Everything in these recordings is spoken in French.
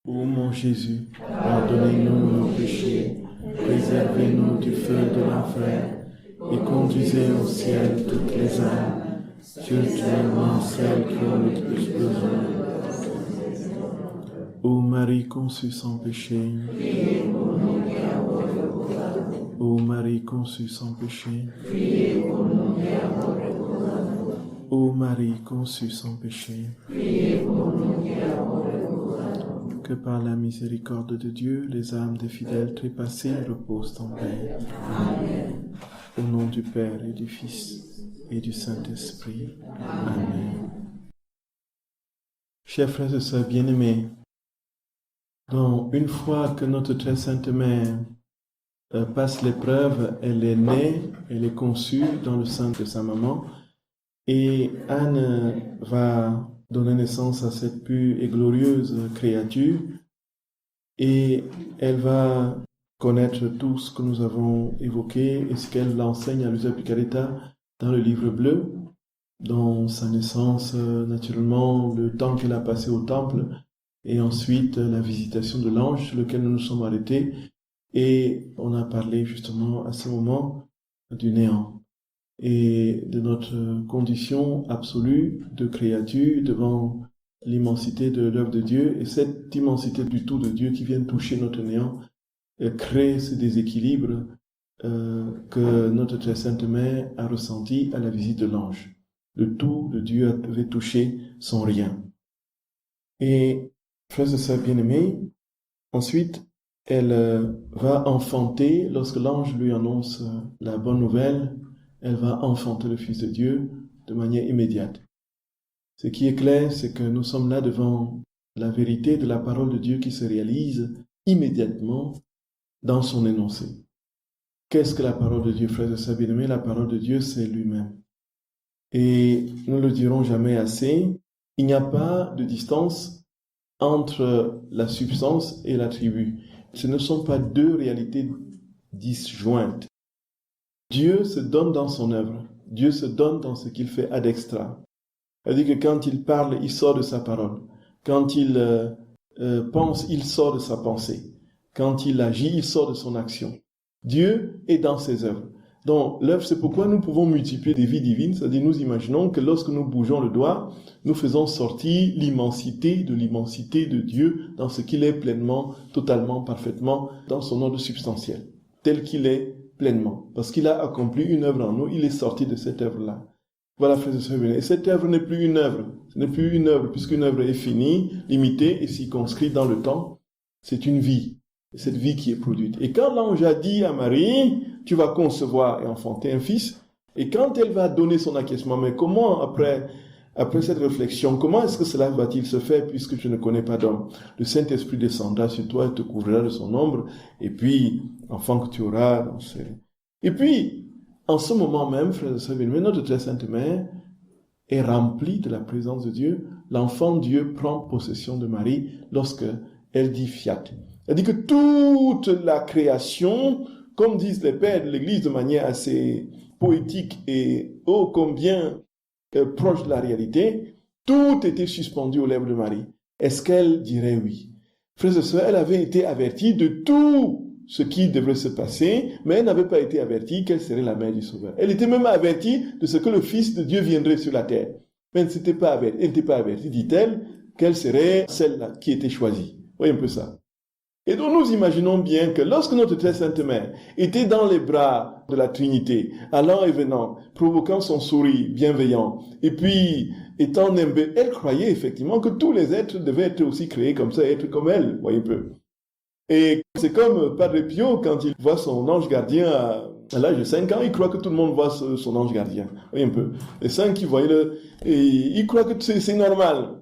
Ô mon Jésus, pardonnez-nous nos péchés, préservez-nous du feu de l'enfer, et conduisez au ciel toutes les âmes, spirituellement celles qui ont le plus besoin. Ô Marie conçue sans péché, ô Marie conçue sans péché, ô Marie conçue sans péché, que par la miséricorde de Dieu, les âmes des fidèles trépassés reposent en paix. Amen. Au nom du Père et du Fils et du Saint-Esprit. Amen. Chers frères et sœurs bien-aimés, donc une fois que notre très sainte mère passe l'épreuve, elle est née, elle est conçue dans le sein de sa maman, et Anne va donner naissance à cette pure et glorieuse créature, et elle va connaître tout ce que nous avons évoqué et ce qu'elle enseigne à Luisa Picaretta dans le livre bleu, dans sa naissance, naturellement, le temps qu'elle a passé au temple, et ensuite la visitation de l'ange sur lequel nous nous sommes arrêtés, et on a parlé justement à ce moment du néant et de notre condition absolue de créature devant l'immensité de l'œuvre de Dieu, et cette immensité du tout de Dieu qui vient toucher notre néant crée ce déséquilibre que notre très sainte mère a ressenti à la visite de l'ange. Le tout de Dieu avait touché son rien. Et, frères et sœurs bien-aimés, ensuite, elle va enfanter, lorsque l'ange lui annonce la bonne nouvelle, elle va enfanter le Fils de Dieu de manière immédiate. Ce qui est clair, c'est que nous sommes là devant la vérité de la parole de Dieu qui se réalise immédiatement dans son énoncé. Qu'est-ce que la parole de Dieu, frères et sœurs bien-aimés? La parole de Dieu, c'est lui-même. Et nous ne le dirons jamais assez, il n'y a pas de distance entre la substance et l'attribut. Ce ne sont pas deux réalités disjointes. Dieu se donne dans son œuvre. Dieu se donne dans ce qu'il fait ad extra. C'est-à-dire que quand il parle, il sort de sa parole. Quand il pense, il sort de sa pensée. Quand il agit, il sort de son action. Dieu est dans ses œuvres. Donc, l'œuvre, c'est pourquoi nous pouvons multiplier des vies divines, c'est-à-dire nous imaginons que lorsque nous bougeons le doigt, nous faisons sortir l'immensité de Dieu dans ce qu'il est pleinement, totalement, parfaitement, dans son ordre substantiel, tel qu'il est pleinement. Parce qu'il a accompli une œuvre en nous, il est sorti de cette œuvre-là. Voilà, frères et sœurs, et cette œuvre n'est plus une œuvre. Ce n'est plus une œuvre, puisqu'une œuvre est finie, limitée et circonscrite dans le temps. C'est une vie. Cette vie qui est produite. Et quand l'ange a dit à Marie, tu vas concevoir et enfanter un fils, et quand elle va donner son acquiescement, mais comment après cette réflexion, comment est-ce que cela va-t-il se faire puisque je ne connais pas d'homme? Le Saint-Esprit descendra sur toi et te couvrira de son ombre, et puis, enfant que tu auras, et puis, en ce moment même, frères et sœurs, notre très sainte mère est remplie de la présence de Dieu. L'enfant Dieu prend possession de Marie lorsque elle dit fiat. C'est-à-dire que toute la création, comme disent les pères de l'Église de manière assez poétique et ô combien proche de la réalité, tout était suspendu aux lèvres de Marie. Est-ce qu'elle dirait oui? Frères et sœurs, elle avait été avertie de tout ce qui devrait se passer, mais elle n'avait pas été avertie qu'elle serait la mère du Sauveur. Elle était même avertie de ce que le Fils de Dieu viendrait sur la terre. Mais elle n'était pas avertie, dit-elle, qu'elle serait celle-là qui était choisie. Voyez un peu ça. Et donc nous imaginons bien que lorsque notre très sainte mère était dans les bras de la Trinité, allant et venant, provoquant son sourire bienveillant, et puis étant nimbée, elle croyait effectivement que tous les êtres devaient être aussi créés comme ça, être comme elle, voyez un peu. Et c'est comme Padre Pio, quand il voit son ange gardien à l'âge de 5 ans, il croit que tout le monde voit son ange gardien, voyez un peu. Les 5 qui voyaient et il croit que c'est normal.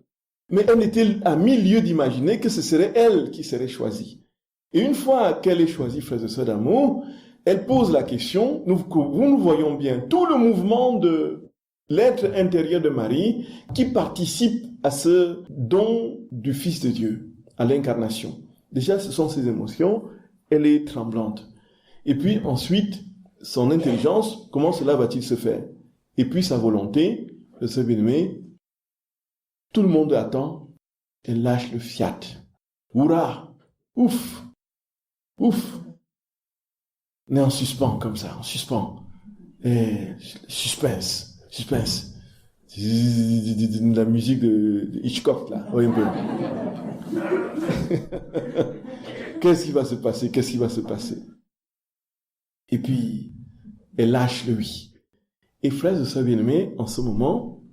Mais elle était à 1000 lieues d'imaginer que ce serait elle qui serait choisie. Et une fois qu'elle est choisie, frères et sœurs d'amour, elle pose la question, nous voyons bien tout le mouvement de l'être intérieur de Marie qui participe à ce don du Fils de Dieu, à l'incarnation. Déjà, ce sont ses émotions, elle est tremblante. Et puis ensuite, son intelligence, comment cela va-t-il se faire? Et puis sa volonté, de se bien-aimer, tout le monde attend, elle lâche le fiat. Hurrah! Ouf! Ouf! On est en suspens comme ça, en suspens. Et suspense. La musique de Hitchcock, là. Oui, un peu. Qu'est-ce qui va se passer? Et puis, elle lâche le oui. Et frères et sœurs bien-aimés, en ce moment,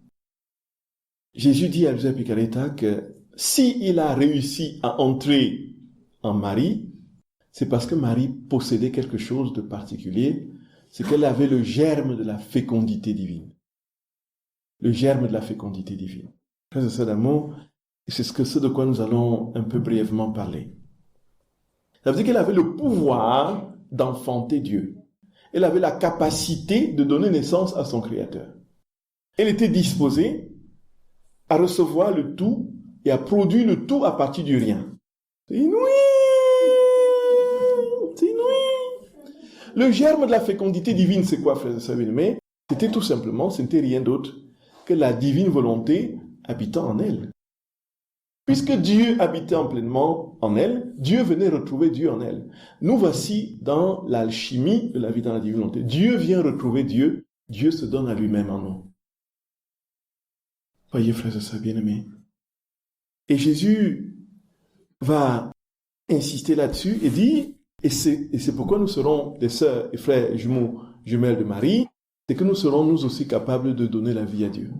Jésus dit à Joseph Picaretta que s'il a réussi à entrer en Marie, c'est parce que Marie possédait quelque chose de particulier, c'est qu'elle avait le germe de la fécondité divine. Le germe de la fécondité divine. Frères et sœurs d'amour, c'est ce de quoi nous allons un peu brièvement parler. Ça veut dire qu'elle avait le pouvoir d'enfanter Dieu. Elle avait la capacité de donner naissance à son Créateur. Elle était disposée à recevoir le tout et à produire le tout à partir du rien. C'est inouï! Le germe de la fécondité divine, c'est quoi, frères et sœurs bien-aimés? C'était tout simplement, ce n'était rien d'autre que la divine volonté habitant en elle. Puisque Dieu habitait pleinement en elle, Dieu venait retrouver Dieu en elle. Nous voici dans l'alchimie de la vie dans la divine volonté. Dieu vient retrouver Dieu, Dieu se donne à lui-même en nous. Voyez, frères et sœurs bien-aimés. Et Jésus va insister là-dessus et dit, et c'est pourquoi nous serons des sœurs et frères et jumeaux, jumelles de Marie, c'est que nous serons nous aussi capables de donner la vie à Dieu.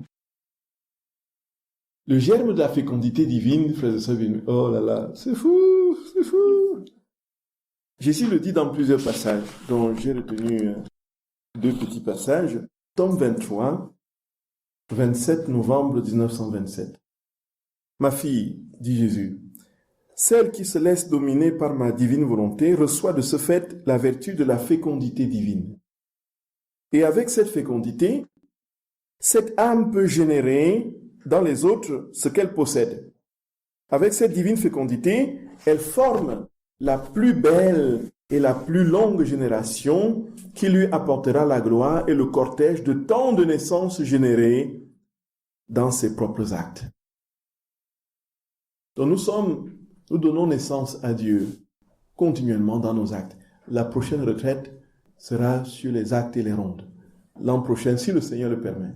Le germe de la fécondité divine, frères et sœurs bien-aimés, oh là là, c'est fou! Jésus le dit dans plusieurs passages, dont j'ai retenu 2 petits passages. Tome 23, 27 novembre 1927. Ma fille, dit Jésus, celle qui se laisse dominer par ma divine volonté reçoit de ce fait la vertu de la fécondité divine. Et avec cette fécondité, cette âme peut générer dans les autres ce qu'elle possède. Avec cette divine fécondité, elle forme la plus belle et la plus longue génération qui lui apportera la gloire et le cortège de tant de naissances générées dans ses propres actes. Donc nous donnons naissance à Dieu continuellement dans nos actes. La prochaine retraite sera sur les actes et les rondes. L'an prochain, si le Seigneur le permet.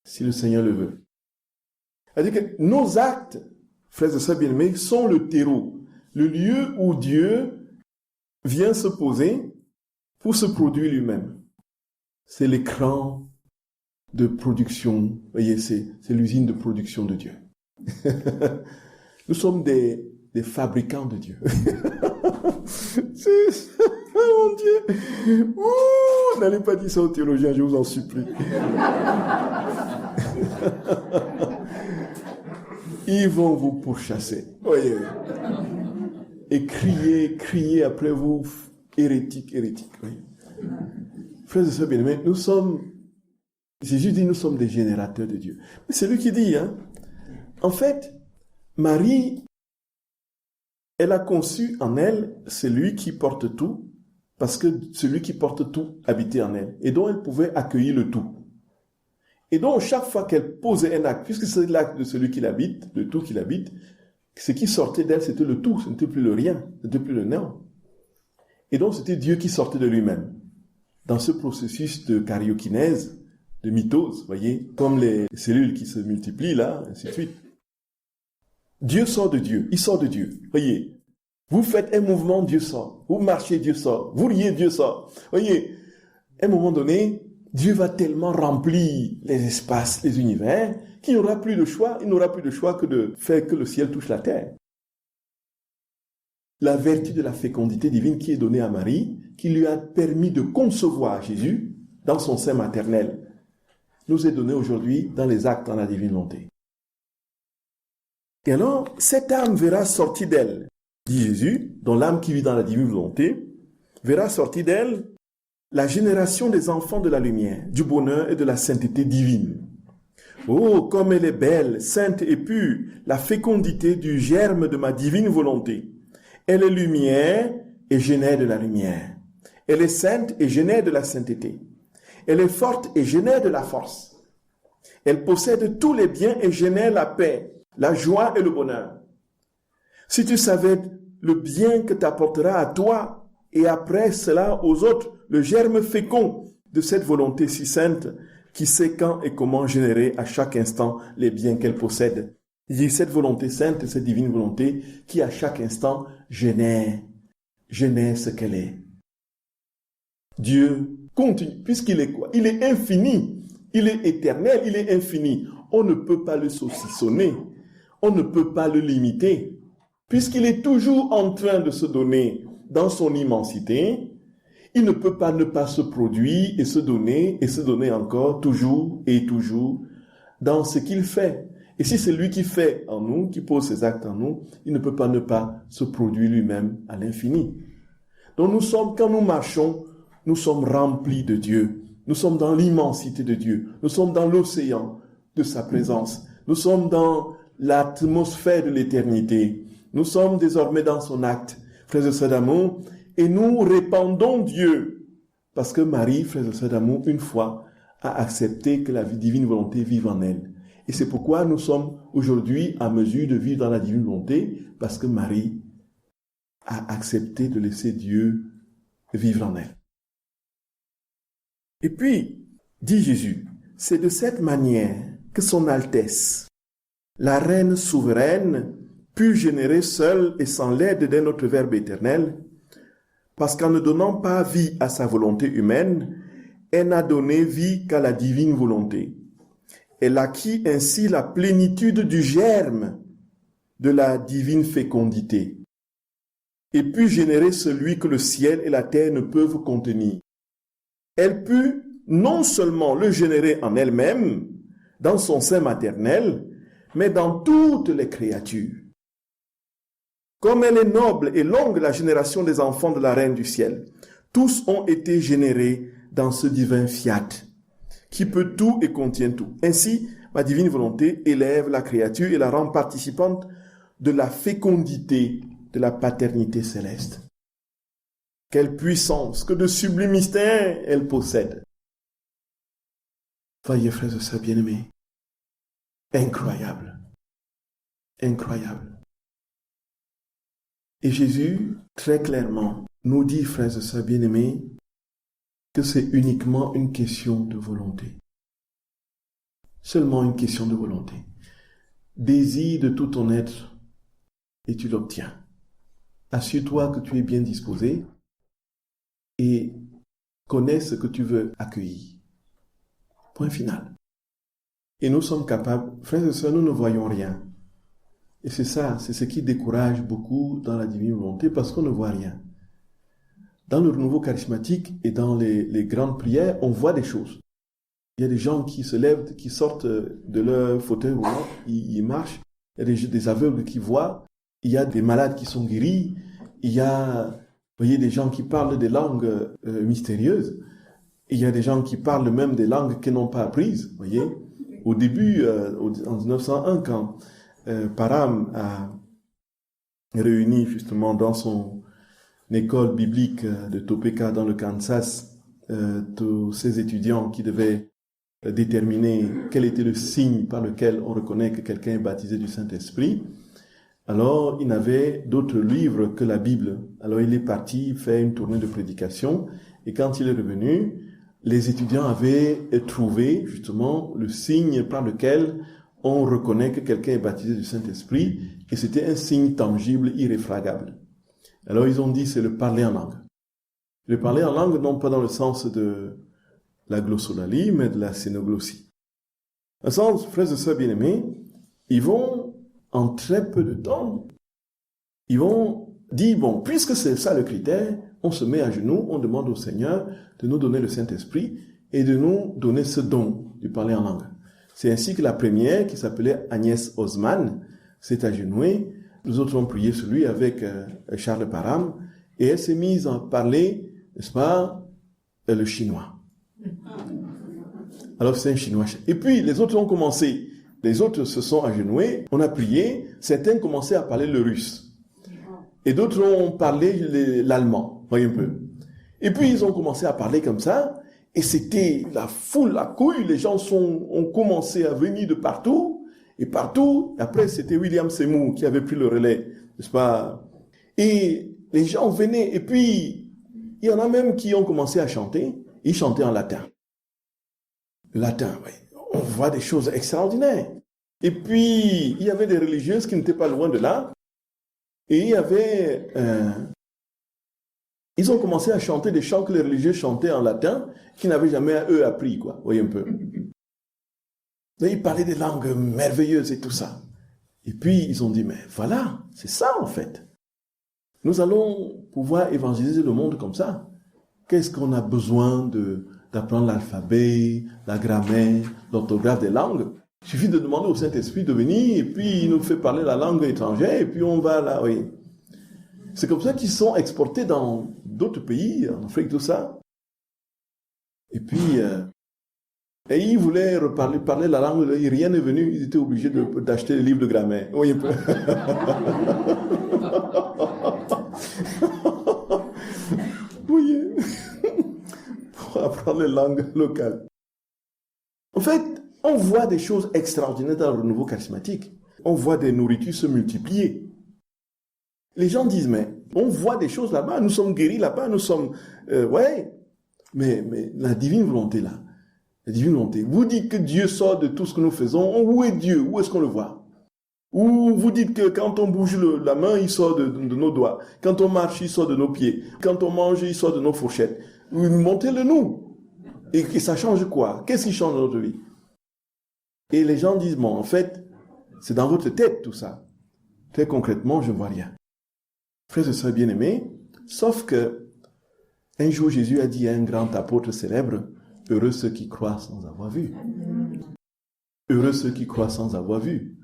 Si le Seigneur le veut. C'est-à-dire que nos actes, frères et sœurs bien-aimés, sont le terreau, le lieu où Dieu vient se poser pour se produire lui-même. C'est l'écran de production, vous voyez, c'est l'usine de production de Dieu. Nous sommes des fabricants de Dieu. Oh mon Dieu! Ouh, n'allez pas dire ça aux théologiens, je vous en supplie. Ils vont vous pourchasser. Voyez. Et crier après vous, hérétique. Voyez. Frères et sœurs bien-aimés, Jésus dit, nous sommes des générateurs de Dieu. Mais c'est lui qui dit, en fait, Marie, elle a conçu en elle celui qui porte tout, parce que celui qui porte tout habitait en elle, et dont elle pouvait accueillir le tout. Et donc, chaque fois qu'elle posait un acte, puisque c'est l'acte de celui qui l'habite, le tout qui l'habite, ce qui sortait d'elle, c'était le tout, ce n'était plus le rien, ce n'était plus le néant. Et donc, c'était Dieu qui sortait de lui-même. Dans ce processus de karyokinèse, de mitose, voyez, comme les cellules qui se multiplient là, ainsi de suite. Dieu sort de Dieu, il sort de Dieu, voyez. Vous faites un mouvement, Dieu sort. Vous marchez, Dieu sort. Vous riez, Dieu sort. Voyez, à un moment donné, Dieu va tellement remplir les espaces, les univers, qu'il n'aura plus de choix. Il n'aura plus de choix que de faire que le ciel touche la terre. La vertu de la fécondité divine qui est donnée à Marie, qui lui a permis de concevoir Jésus dans son sein maternel, nous est donnée aujourd'hui dans les actes dans la divine volonté. Et alors, cette âme verra sortir d'elle, dit Jésus, dont l'âme qui vit dans la divine volonté, verra sortir d'elle la génération des enfants de la lumière, du bonheur et de la sainteté divine. Oh, comme elle est belle, sainte et pure, la fécondité du germe de ma divine volonté. Elle est lumière et génère de la lumière. Elle est sainte et génère de la sainteté. Elle est forte et génère de la force. Elle possède tous les biens et génère la paix, la joie et le bonheur. Si tu savais le bien que t'apportera à toi et après cela aux autres, le germe fécond de cette volonté si sainte qui sait quand et comment générer à chaque instant les biens qu'elle possède. Il dit cette volonté sainte, cette divine volonté qui à chaque instant génère ce qu'elle est. Dieu continue, puisqu'il est quoi? Il est infini, il est éternel, il est infini. On ne peut pas le saucissonner, on ne peut pas le limiter, puisqu'il est toujours en train de se donner dans son immensité. Il ne peut pas ne pas se produire et se donner encore toujours et toujours dans ce qu'il fait. Et si c'est lui qui fait en nous, qui pose ses actes en nous, il ne peut pas ne pas se produire lui-même à l'infini. Donc quand nous marchons, nous sommes remplis de Dieu. Nous sommes dans l'immensité de Dieu. Nous sommes dans l'océan de sa présence. Nous sommes dans l'atmosphère de l'éternité. Nous sommes désormais dans son acte, frères et sœurs d'amour, et nous répandons Dieu. Parce que Marie, frères et sœurs d'amour, une fois, a accepté que la divine volonté vive en elle. Et c'est pourquoi nous sommes aujourd'hui à mesure de vivre dans la divine volonté, parce que Marie a accepté de laisser Dieu vivre en elle. Et puis, dit Jésus, c'est de cette manière que son Altesse, la Reine souveraine, put générer seule et sans l'aide d'un autre Verbe éternel, parce qu'en ne donnant pas vie à sa volonté humaine, elle n'a donné vie qu'à la divine volonté. Elle acquit ainsi la plénitude du germe de la divine fécondité, et put générer celui que le ciel et la terre ne peuvent contenir. Elle put non seulement le générer en elle-même, dans son sein maternel, mais dans toutes les créatures. Comme elle est noble et longue la génération des enfants de la Reine du ciel, tous ont été générés dans ce divin fiat, qui peut tout et contient tout. Ainsi, ma divine volonté élève la créature et la rend participante de la fécondité de la paternité céleste. Quelle puissance, que de sublimes mystères elle possède. Voyez, frères et sœurs bien-aimés, incroyable, incroyable. Et Jésus, très clairement, nous dit, frères et sœurs bien-aimés, que c'est uniquement une question de volonté. Seulement une question de volonté. Désire de tout ton être et tu l'obtiens. Assure-toi que tu es bien disposé et connais ce que tu veux accueillir. Point final. Et nous sommes capables, frères et sœurs, nous ne voyons rien. Et c'est ça, c'est ce qui décourage beaucoup dans la divine volonté, parce qu'on ne voit rien. Dans le renouveau charismatique et dans les grandes prières, on voit des choses. Il y a des gens qui se lèvent, qui sortent de leur fauteuil roulant, ils marchent. Il y a des aveugles qui voient. Il y a des malades qui sont guéris. Il y a, vous voyez, des gens qui parlent des langues mystérieuses. Il y a des gens qui parlent même des langues qu'ils n'ont pas apprises. Vous voyez, au début, en 1901, quand Parham a réuni justement dans son école biblique de Topeka dans le Kansas tous ces étudiants qui devaient déterminer quel était le signe par lequel on reconnaît que quelqu'un est baptisé du Saint-Esprit. Alors, il n'avait d'autre livre que la Bible. Alors, il est parti faire une tournée de prédication et quand il est revenu, les étudiants avaient trouvé justement le signe par lequel on reconnaît que quelqu'un est baptisé du Saint-Esprit, et c'était un signe tangible, irréfragable. Alors ils ont dit, c'est le parler en langue. Le parler en langue, non pas dans le sens de la glossolalie, mais de la scénoglossie. Dans le sens, frères et sœurs bien-aimés, ils vont, en très peu de temps, ils vont dire, bon, puisque c'est ça le critère, on se met à genoux, on demande au Seigneur de nous donner le Saint-Esprit et de nous donner ce don du parler en langue. C'est ainsi que la première, qui s'appelait Agnès Osman, s'est agenouée. Nous autres ont prié sur lui avec Charles Parham, et elle s'est mise à parler, n'est-ce pas, le chinois. Alors c'est un chinois. Et puis les autres ont commencé, les autres se sont agenoués, on a prié, certains commençaient à parler le russe. Et d'autres ont parlé l'allemand, voyez un peu. Et puis ils ont commencé à parler comme ça, et c'était la foule, la couille, les gens ont commencé à venir de partout, Et partout, après, c'était William Seymour qui avait pris le relais, n'est-ce pas? Et les gens venaient, et puis, il y en a même qui ont commencé à chanter. Ils chantaient en latin. Le latin, oui. On voit des choses extraordinaires. Et puis, il y avait des religieuses qui n'étaient pas loin de là. Et il y avait... ils ont commencé à chanter des chants que les religieux chantaient en latin, qu'ils n'avaient jamais, eux, appris, quoi. Vous voyez un peu. Et ils parlaient des langues merveilleuses et tout ça. Et puis, ils ont dit, mais voilà, c'est ça, en fait. Nous allons pouvoir évangéliser le monde comme ça. Qu'est-ce qu'on a besoin d'apprendre l'alphabet, la grammaire, l'orthographe des langues? Il suffit de demander au Saint-Esprit de venir, et puis il nous fait parler la langue étrangère, et puis on va là, oui. C'est comme ça qu'ils sont exportés dans d'autres pays, en Afrique, tout ça. Et puis, et ils voulaient parler la langue, rien n'est venu, ils étaient obligés d'acheter des livres de grammaire. Oui, un peu. Oui, pour apprendre les langues locales. En fait, on voit des choses extraordinaires dans le renouveau charismatique. On voit des nourritures se multiplier. Les gens disent, mais on voit des choses là-bas, nous sommes guéris là-bas, nous sommes... ouais, mais la divine volonté là, la divine volonté. Vous dites que Dieu sort de tout ce que nous faisons, où est Dieu? Où est-ce qu'on le voit? Ou vous dites que quand on bouge la main, il sort de nos doigts. Quand on marche, il sort de nos pieds. Quand on mange, il sort de nos fourchettes. Montez-le nous. Et ça change quoi? Qu'est-ce qui change dans notre vie? Et les gens disent, bon, en fait, c'est dans votre tête tout ça. Très concrètement, je ne vois rien. Frères et sœurs bien-aimés, sauf que un jour Jésus a dit à un grand apôtre célèbre, heureux ceux qui croient sans avoir vu. Heureux ceux qui croient sans avoir vu.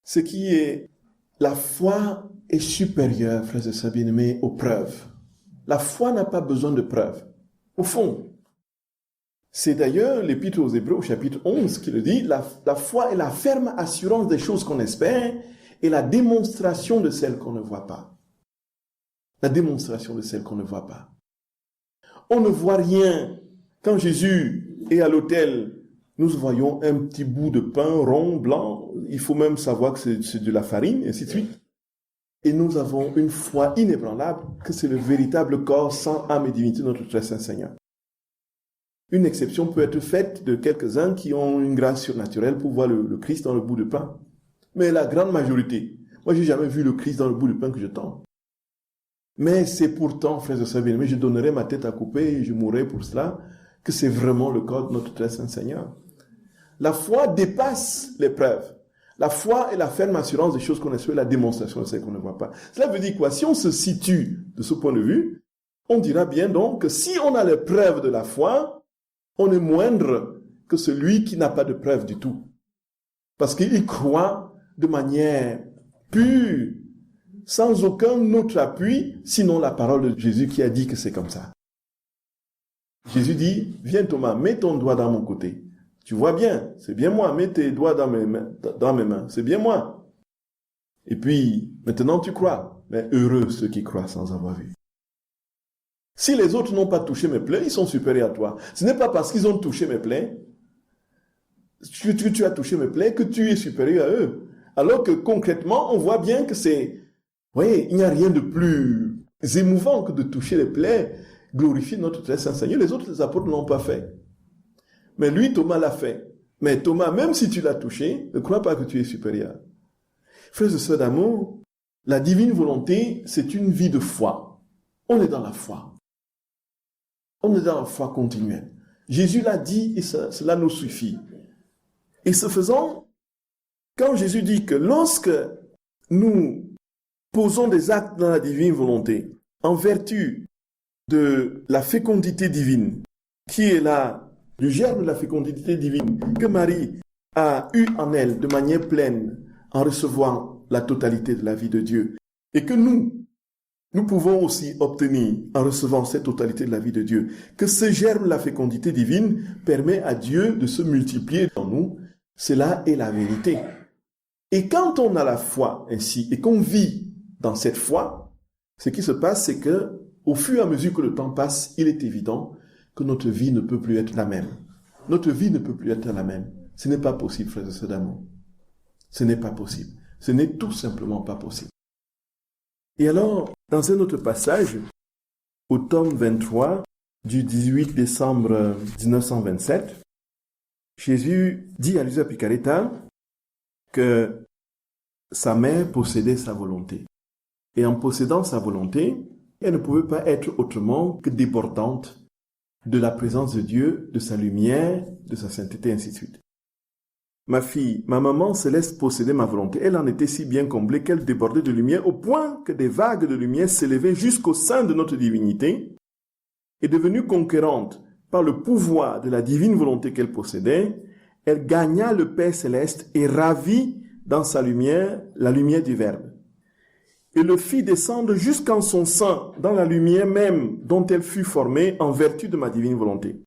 Ce qui est, la foi est supérieure, frères et sœurs bien-aimés, aux preuves. La foi n'a pas besoin de preuves. Au fond, c'est d'ailleurs l'Épître aux Hébreux, au chapitre 11, qui le dit, la foi est la ferme assurance des choses qu'on espère et la démonstration de celles qu'on ne voit pas. La démonstration de celles qu'on ne voit pas. On ne voit rien. Quand Jésus est à l'autel, nous voyons un petit bout de pain rond, blanc. Il faut même savoir que c'est de la farine, et ainsi de suite. Et nous avons une foi inébranlable que c'est le véritable corps sans âme et divinité de notre très saint Seigneur. Une exception peut être faite de quelques-uns qui ont une grâce surnaturelle pour voir le Christ dans le bout de pain. Mais la grande majorité, moi j'ai jamais vu le Christ dans le bout de pain que je tends. Mais c'est pourtant, frères et sœurs bien-aimés, je donnerais ma tête à couper et je mourrais pour cela, que c'est vraiment le corps de notre très saint Seigneur. La foi dépasse l'épreuve. La foi est la ferme assurance des choses qu'on espère, la démonstration de celles qu'on ne voit pas. Cela veut dire quoi? Si on se situe de ce point de vue, on dira bien donc que si on a les preuves de la foi, on est moindre que celui qui n'a pas de preuves du tout. Parce qu'il croit de manière pure, sans aucun autre appui, sinon la parole de Jésus qui a dit que c'est comme ça. Jésus dit, viens Thomas, mets ton doigt dans mon côté. Tu vois bien, c'est bien moi, mets tes doigts dans mes mains, c'est bien moi. Et puis, maintenant tu crois, mais heureux ceux qui croient sans avoir vu. Si les autres n'ont pas touché mes plaies, ils sont supérieurs à toi. Ce n'est pas parce qu'ils ont touché mes plaies, tu as touché mes plaies, que tu es supérieur à eux. Alors que concrètement, on voit bien que c'est... Vous voyez, il n'y a rien de plus émouvant que de toucher les plaies, glorifier notre très saint Seigneur. Les autres apôtres ne l'ont pas fait. Mais lui, Thomas l'a fait. Mais Thomas, même si tu l'as touché, ne crois pas que tu es supérieur. Frères et sœurs d'amour, la divine volonté, c'est une vie de foi. On est dans la foi. On est dans la foi continuelle. Jésus l'a dit et cela nous suffit. Et ce faisant, quand Jésus dit que lorsque nous posons des actes dans la divine volonté, en vertu de la fécondité divine, qui est là, du germe de la fécondité divine, que Marie a eu en elle de manière pleine, en recevant la totalité de la vie de Dieu, et que nous pouvons aussi obtenir, en recevant cette totalité de la vie de Dieu, que ce germe de la fécondité divine permet à Dieu de se multiplier dans nous. Cela est la vérité. Et quand on a la foi ainsi, et qu'on vit dans cette foi, ce qui se passe, c'est que, au fur et à mesure que le temps passe, il est évident que notre vie ne peut plus être la même. Notre vie ne peut plus être la même. Ce n'est pas possible, frères et sœurs d'amour. Ce n'est pas possible. Ce n'est tout simplement pas possible. Et alors, dans un autre passage, au tome 23 du 18 décembre 1927, Jésus dit à Luisa Picaretta que sa mère possédait sa volonté. Et en possédant sa volonté, elle ne pouvait pas être autrement que débordante de la présence de Dieu, de sa lumière, de sa sainteté, ainsi de suite. Ma fille, ma maman se laisse posséder ma volonté. Elle en était si bien comblée qu'elle débordait de lumière au point que des vagues de lumière s'élevaient jusqu'au sein de notre divinité et devenue conquérante par le pouvoir de la divine volonté qu'elle possédait, elle gagna le Père céleste et ravit dans sa lumière la lumière du Verbe et le fit descendre jusqu'en son sein dans la lumière même dont elle fut formée en vertu de ma divine volonté.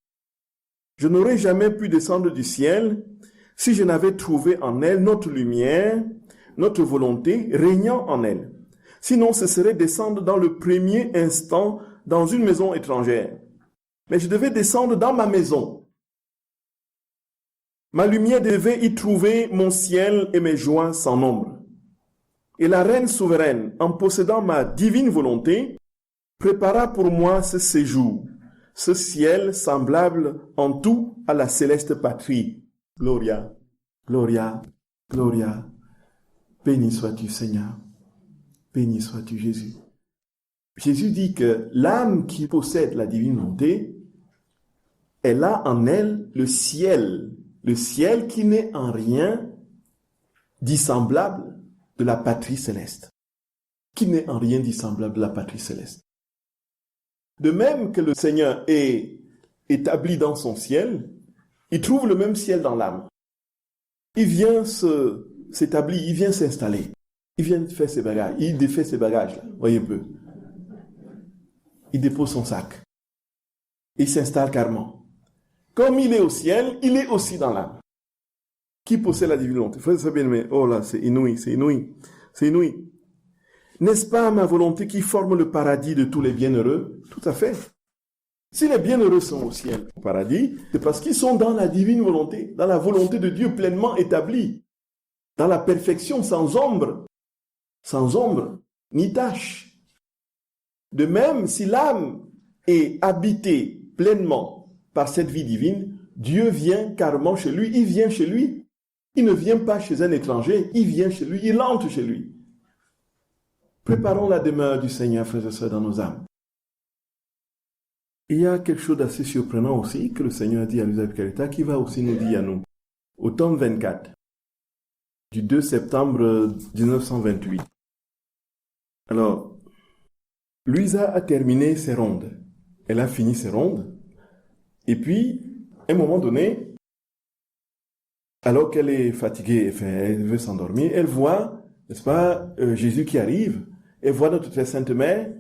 Je n'aurais jamais pu descendre du ciel si je n'avais trouvé en elle notre lumière, notre volonté régnant en elle. Sinon, ce serait descendre dans le premier instant dans une maison étrangère. Mais je devais descendre dans ma maison. Ma lumière devait y trouver mon ciel et mes joies sans nombre. Et la reine souveraine, en possédant ma divine volonté, prépara pour moi ce séjour, ce ciel semblable en tout à la céleste patrie. Gloria, Gloria, Gloria. Béni sois-tu, Seigneur. Béni sois-tu, Jésus. Jésus dit que l'âme qui possède la divine volonté, elle a en elle le ciel qui n'est en rien dissemblable de la patrie céleste. Qui n'est en rien dissemblable de la patrie céleste. De même que le Seigneur est établi dans son ciel, il trouve le même ciel dans l'âme. Il vient s'établir, il vient s'installer. Il vient faire ses bagages. Il défait ses bagages, là. Voyez un peu. Il dépose son sac. Il s'installe carrément. Comme il est au ciel, il est aussi dans l'âme. Qui possède la divine volonté? Frère, ça bien, mais oh là, c'est inouï, c'est inouï, c'est inouï. N'est-ce pas ma volonté qui forme le paradis de tous les bienheureux? Tout à fait. Si les bienheureux sont au ciel, au paradis, c'est parce qu'ils sont dans la divine volonté, dans la volonté de Dieu pleinement établie, dans la perfection sans ombre, ni tache. De même, si l'âme est habitée pleinement par cette vie divine, Dieu vient carrément chez lui, il vient chez lui. Il ne vient pas chez un étranger, il vient chez lui, il entre chez lui. Préparons la demeure du Seigneur, frères et sœurs, dans nos âmes. Il y a quelque chose d'assez surprenant aussi que le Seigneur dit à Luisa Picaretta qui va aussi nous dire à nous. Au tome 24, du 2 septembre 1928. Alors, Luisa a terminé ses rondes. Elle a fini ses rondes. Et puis, à un moment donné, alors qu'elle est fatiguée, elle veut s'endormir, elle voit, n'est-ce pas, Jésus qui arrive, elle voit notre très sainte mère,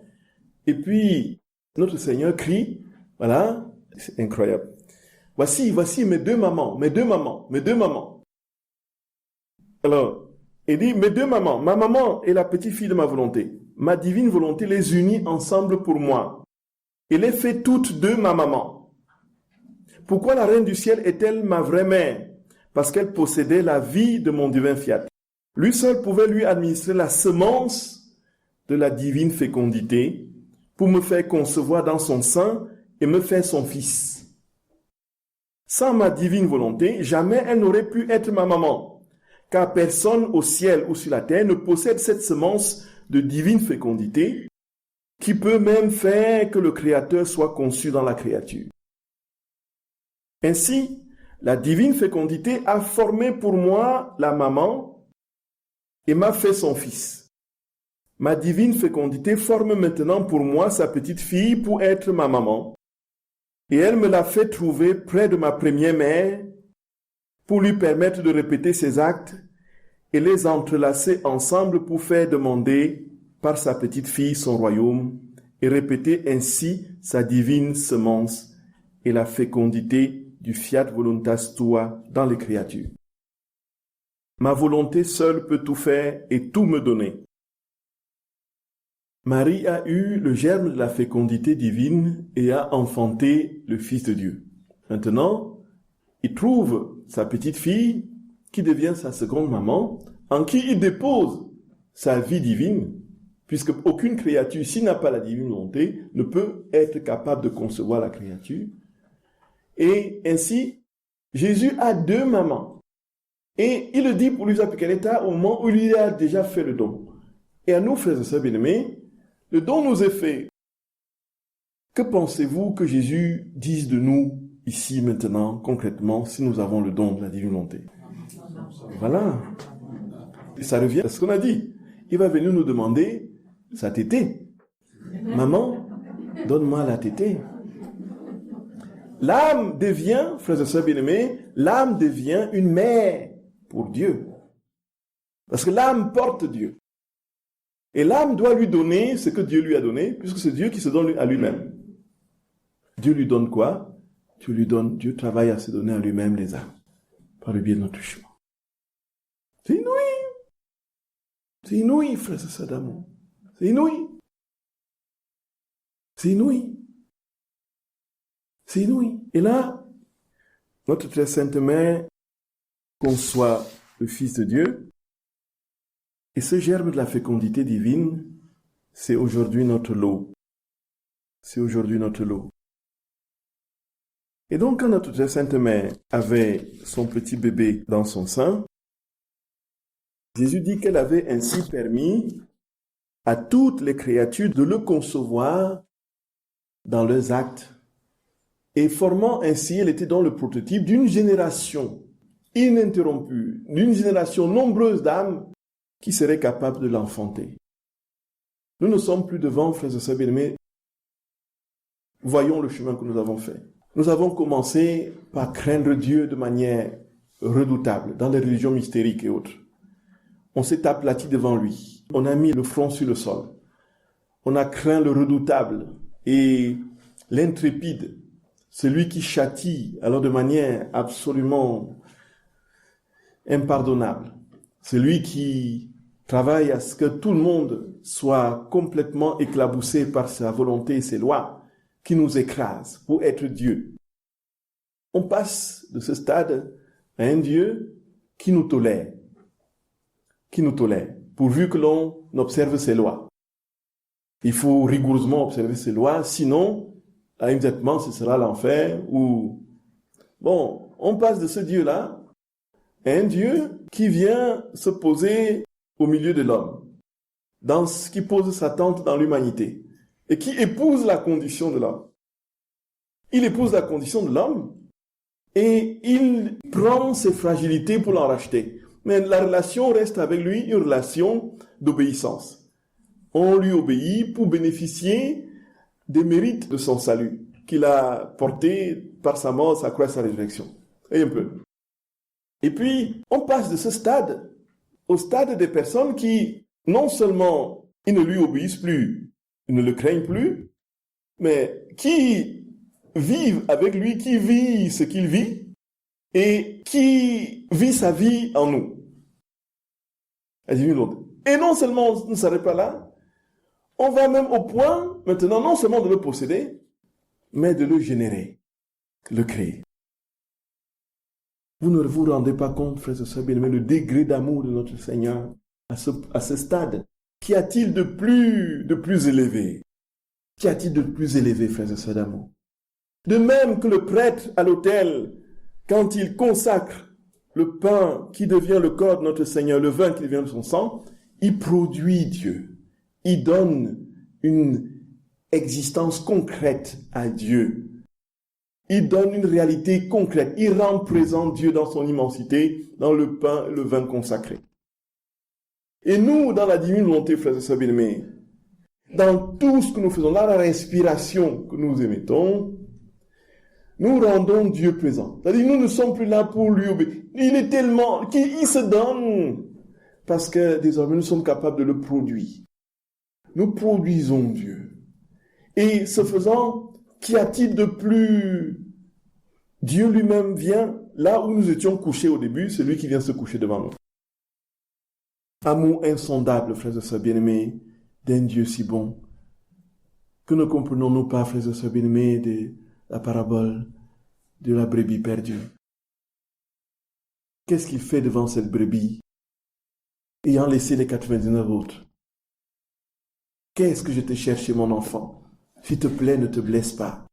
et puis notre Seigneur crie, voilà, c'est incroyable. Voici mes deux mamans. Alors, il dit, mes deux mamans, ma maman est la petite fille de ma volonté. Ma divine volonté les unit ensemble pour moi. Et les fait toutes deux ma maman. Pourquoi la reine du ciel est-elle ma vraie mère? Parce qu'elle possédait la vie de mon divin fiat. Lui seul pouvait lui administrer la semence de la divine fécondité pour me faire concevoir dans son sein et me faire son fils. Sans ma divine volonté, jamais elle n'aurait pu être ma maman, car personne au ciel ou sur la terre ne possède cette semence de divine fécondité qui peut même faire que le Créateur soit conçu dans la créature. Ainsi, la divine fécondité a formé pour moi la maman et m'a fait son fils. Ma divine fécondité forme maintenant pour moi sa petite fille pour être ma maman. Et elle me l'a fait trouver près de ma première mère pour lui permettre de répéter ses actes et les entrelacer ensemble pour faire demander par sa petite fille son royaume et répéter ainsi sa divine semence et la fécondité du fiat voluntas tua dans les créatures. Ma volonté seule peut tout faire et tout me donner. Marie a eu le germe de la fécondité divine et a enfanté le Fils de Dieu. Maintenant, il trouve sa petite fille qui devient sa seconde maman en qui il dépose sa vie divine, puisque aucune créature, s'il n'a pas la divine volonté, ne peut être capable de concevoir la créature. Et ainsi, Jésus a deux mamans. Et il le dit pour lui appliquer l'état au moment où il a déjà fait le don. Et à nous, frères et sœurs bien-aimés, le don nous est fait. Que pensez-vous que Jésus dise de nous, ici, maintenant, concrètement, si nous avons le don de la divine volonté? Voilà. Et ça revient à ce qu'on a dit. Il va venir nous demander sa tétée. Maman, donne-moi la tétée. L'âme devient, frères et sœurs bien-aimés, l'âme devient une mère pour Dieu. Parce que l'âme porte Dieu. Et l'âme doit lui donner ce que Dieu lui a donné, puisque c'est Dieu qui se donne à lui-même. Dieu lui donne quoi? Dieu travaille à se donner à lui-même les âmes, par le biais de notre chemin. C'est inouï. C'est inouï, frères et sœurs d'amour. C'est inouï. C'est inouï. C'est inouï. Et là, notre très sainte mère conçoit le Fils de Dieu. Et ce germe de la fécondité divine, c'est aujourd'hui notre lot. C'est aujourd'hui notre lot. Et donc, quand notre très sainte mère avait son petit bébé dans son sein, Jésus dit qu'elle avait ainsi permis à toutes les créatures de le concevoir dans leurs actes. Et formant ainsi, elle était dans le prototype d'une génération ininterrompue, d'une génération nombreuse d'âmes qui seraient capables de l'enfanter. Nous ne sommes plus devant, frères et sœurs bien-aimés. Voyons le chemin que nous avons fait. Nous avons commencé par craindre Dieu de manière redoutable, dans les religions mystériques et autres. On s'est aplati devant lui. On a mis le front sur le sol. On a craint le redoutable et l'intrépide, celui qui châtie, alors de manière absolument impardonnable. Celui qui travaille à ce que tout le monde soit complètement éclaboussé par sa volonté et ses lois, qui nous écrasent pour être Dieu. On passe de ce stade à un Dieu qui nous tolère, pourvu que l'on observe ses lois. Il faut rigoureusement observer ses lois, sinon, immédiatement, ce sera l'enfer ou... Bon, on passe de ce Dieu-là à un Dieu qui vient se poser au milieu de l'homme, qui pose sa tente dans l'humanité, et qui épouse la condition de l'homme. Il épouse la condition de l'homme, et il prend ses fragilités pour l'en racheter. Mais la relation reste avec lui une relation d'obéissance. On lui obéit pour bénéficier des mérites de son salut, qu'il a porté par sa mort, sa croix, sa résurrection. Et un peu. Et puis, on passe de ce stade au stade des personnes qui, non seulement, ils ne lui obéissent plus, ils ne le craignent plus, mais qui vivent avec lui, qui vit ce qu'il vit, et qui vit sa vie en nous. Et non seulement on ne s'arrête pas là, on va même au point, maintenant, non seulement de le posséder, mais de le générer, le créer. Vous ne vous rendez pas compte, frères et sœurs bien-aimés, le degré d'amour de notre Seigneur à ce stade. Qu'y a-t-il de plus élevé? Qu'y a-t-il de plus élevé, frères et sœurs d'amour? De même que le prêtre à l'autel, quand il consacre le pain qui devient le corps de notre Seigneur, le vin qui devient son sang, il produit Dieu. Il donne une existence concrète à Dieu. Il donne une réalité concrète. Il rend présent Dieu dans son immensité, dans le pain et le vin consacré. Et nous, dans la divine volonté, frères et sœurs bien-aimés, dans tout ce que nous faisons, dans la respiration que nous émettons, nous rendons Dieu présent. C'est-à-dire, nous ne sommes plus là pour lui obéir. Il est tellement, il se donne, parce que désormais nous sommes capables de le produire. Nous produisons Dieu. Et ce faisant, qu'y a-t-il de plus? Dieu lui-même vient là où nous étions couchés au début, c'est lui qui vient se coucher devant nous. Amour insondable, frères et sœurs bien-aimés, d'un Dieu si bon. Que ne comprenons-nous pas, frères et sœurs bien-aimés, de la parabole de la brebis perdue? Qu'est-ce qu'il fait devant cette brebis? ayant laissé les 99 autres. Qu'est-ce que je t'ai cherché, mon enfant? S'il te plaît, ne te blesse pas.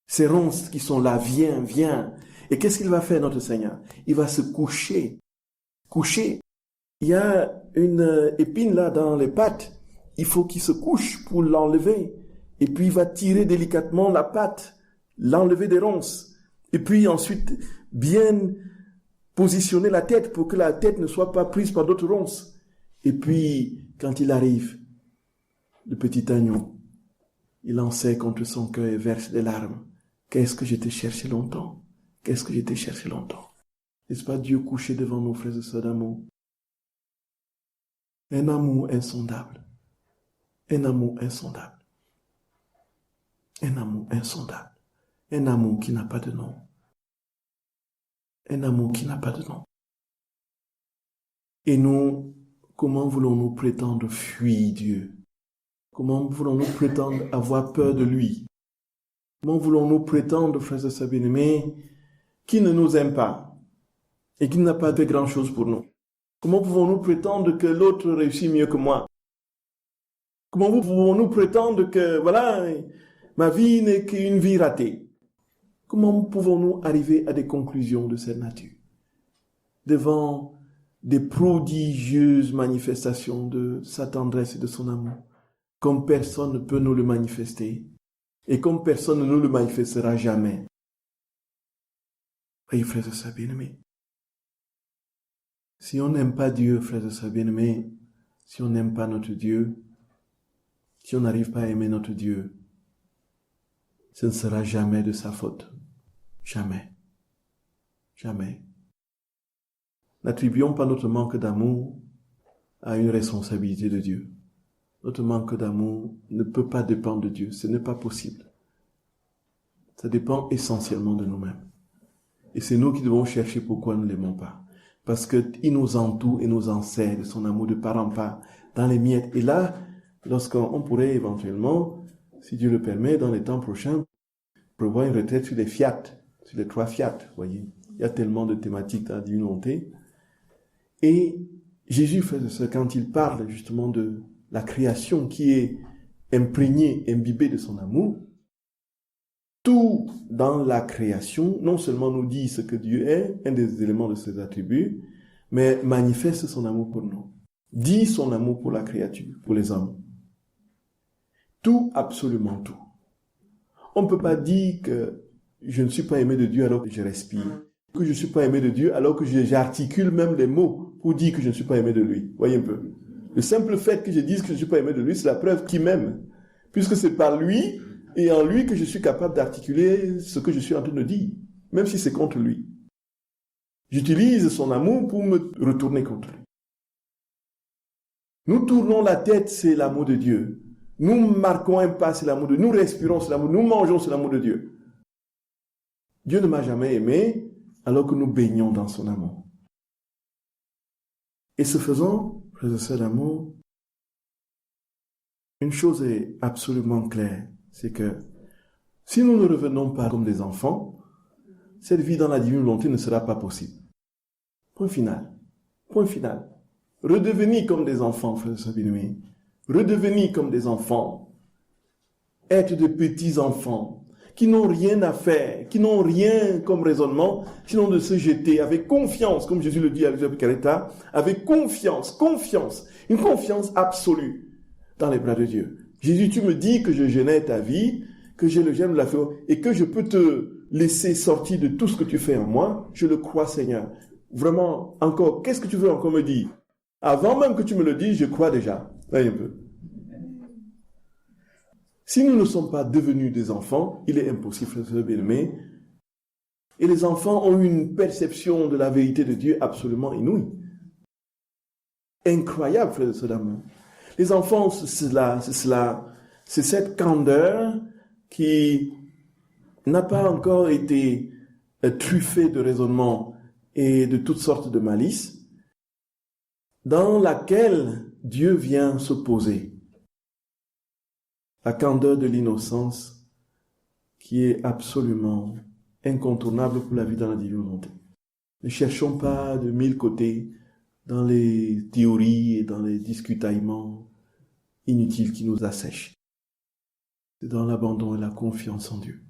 Ces ronces qui sont là, viens, viens. Et qu'est-ce qu'il va faire, notre Seigneur? Il va se coucher. Coucher. Il y a une épine là dans les pattes. Il faut qu'il se couche pour l'enlever. Et puis il va tirer délicatement la patte, l'enlever des ronces. Et puis ensuite, bien positionner la tête pour que la tête ne soit pas prise par d'autres ronces. Et puis, quand il arrive, le petit agneau, il en sait contre son cœur et verse des larmes. Qu'est-ce que je t'ai cherché longtemps? Qu'est-ce que je t'ai cherché longtemps? N'est-ce pas Dieu couché devant nos frères et sœurs d'amour? Un amour insondable. Un amour insondable. Un amour insondable. Un amour qui n'a pas de nom. Un amour qui n'a pas de nom. Et nous, comment voulons-nous prétendre fuir Dieu? Comment voulons-nous prétendre avoir peur de lui? Comment voulons-nous prétendre, frères et sœurs bien-aimés, qui ne nous aime pas et qui n'a pas fait grand-chose pour nous? Comment pouvons-nous prétendre que l'autre réussit mieux que moi? Comment pouvons-nous prétendre que, voilà, ma vie n'est qu'une vie ratée? Comment pouvons-nous arriver à des conclusions de cette nature devant des prodigieuses manifestations de sa tendresse et de son amour, comme personne ne peut nous le manifester et comme personne ne nous le manifestera jamais? Voyez, frères et sœurs bien-aimés, si on n'aime pas Dieu, frères et sœurs bien-aimés, si on n'aime pas notre Dieu, si on n'arrive pas à aimer notre Dieu, ce ne sera jamais de sa faute. Jamais. Jamais. N'attribuons pas notre manque d'amour à une responsabilité de Dieu. Notre manque d'amour ne peut pas dépendre de Dieu. Ce n'est pas possible. Ça dépend essentiellement de nous-mêmes. Et c'est nous qui devons chercher pourquoi nous ne l'aimons pas. Parce qu'il nous entoure et nous enseigne de son amour de part en part dans les miettes. Et là, lorsqu'on pourrait éventuellement, si Dieu le permet, dans les temps prochains, prévoir une retraite sur les fiat, sur les 3 fiat, vous voyez. Il y a tellement de thématiques dans la divine volonté. Et Jésus fait ça quand il parle justement de la création qui est imprégnée, imbibée de son amour. Tout dans la création, non seulement nous dit ce que Dieu est, un des éléments de ses attributs, mais manifeste son amour pour nous. Dit son amour pour la créature, pour les hommes. Tout, absolument tout. On ne peut pas dire que je ne suis pas aimé de Dieu alors que je respire. Que je ne suis pas aimé de Dieu alors que j'articule même les mots pour dire que je ne suis pas aimé de lui. Voyez un peu. Le simple fait que je dise que je ne suis pas aimé de lui, c'est la preuve qu'il m'aime. Puisque c'est par lui et en lui que je suis capable d'articuler ce que je suis en train de dire. Même si c'est contre lui. J'utilise son amour pour me retourner contre lui. Nous tournons la tête, c'est l'amour de Dieu. Nous marquons un pas, c'est l'amour de Dieu. Nous respirons, c'est l'amour. Nous mangeons, c'est l'amour de Dieu. Dieu ne m'a jamais aimé alors que nous baignons dans son amour. Et ce faisant, frères et sœurs d'amour, une chose est absolument claire, c'est que si nous ne revenons pas comme des enfants, cette vie dans la divine volonté ne sera pas possible. Point final. Point final. Redevenir comme des enfants, frères et sœurs bien-aimés. Redevenir comme des enfants. Être de petits enfants qui n'ont rien à faire, qui n'ont rien comme raisonnement, sinon de se jeter avec confiance, comme Jésus le dit à Elisabeth Caretta, avec confiance, une confiance absolue dans les bras de Dieu. Jésus, tu me dis que je génère ta vie, que j'ai le germe de la foi et que je peux te laisser sortir de tout ce que tu fais en moi. Je le crois, Seigneur. Vraiment, encore, qu'est-ce que tu veux encore me dire? Avant même que tu me le dises, je crois déjà. Voyez un peu. Si nous ne sommes pas devenus des enfants, il est impossible, frères et sœurs bien-aimés. Et les enfants ont une perception de la vérité de Dieu absolument inouïe. Incroyable, frères et sœurs d'amour. Les enfants, c'est cette candeur qui n'a pas encore été truffée de raisonnement et de toutes sortes de malices, dans laquelle Dieu vient s'opposer. La candeur de l'innocence qui est absolument incontournable pour la vie dans la divine volonté. Ne cherchons pas de 1000 côtés dans les théories et dans les discutaillements inutiles qui nous assèchent. C'est dans l'abandon et la confiance en Dieu.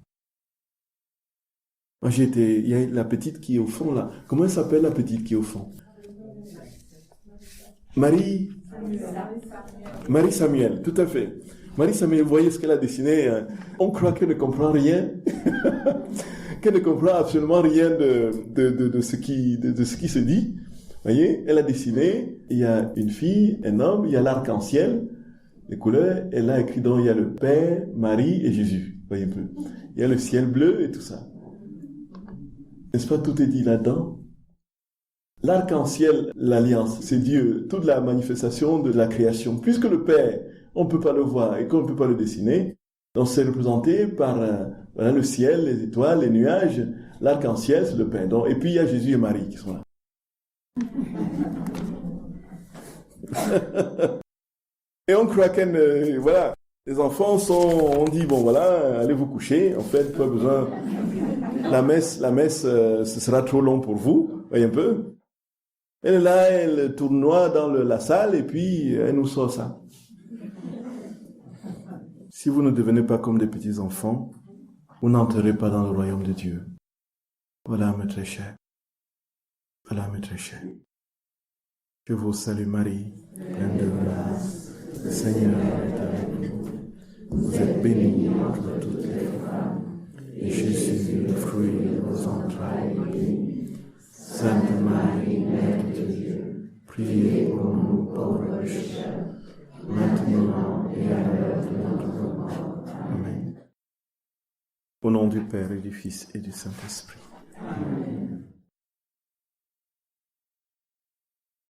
Moi, il y a la petite qui est au fond, là. Comment elle s'appelle, la petite qui est au fond? Marie Samuel, tout à fait. Marie Samuel, vous voyez ce qu'elle a dessiné. On croit qu'elle ne comprend rien. Qu'elle ne comprend absolument rien de ce qui se dit. Vous voyez, elle a dessiné, il y a une fille, un homme, il y a l'arc-en-ciel, les couleurs, elle a écrit donc il y a le Père, Marie et Jésus. Vous voyez un peu. Il y a le ciel bleu et tout ça. N'est-ce pas, tout est dit là-dedans? L'arc-en-ciel, l'alliance, c'est Dieu, toute la manifestation de la création. Puisque le Père, on ne peut pas le voir et qu'on ne peut pas le dessiner, donc c'est représenté par voilà, le ciel, les étoiles, les nuages, l'arc-en-ciel, c'est le Père. Donc, et puis il y a Jésus et Marie qui sont là. Et on croit que, voilà, les enfants on dit, bon voilà, allez vous coucher, en fait, pas besoin, la messe, ce sera trop long pour vous, voyez un peu. Elle est là, elle tournoie dans la salle, et puis elle nous sort ça. Si vous ne devenez pas comme des petits enfants, vous n'entrerez pas dans le royaume de Dieu. Voilà, mes très chers. Voilà, mes très chers. Je vous salue Marie, pleine de grâce. Le Seigneur est avec vous. Vous êtes bénie entre toutes les femmes, et Jésus, le fruit de vos entrailles, est béni. Sainte Marie, Mère de Dieu, priez pour nous pauvres pécheurs, maintenant et à l'heure de notre mort. Amen. Au nom du Père et du Fils et du Saint-Esprit. Amen.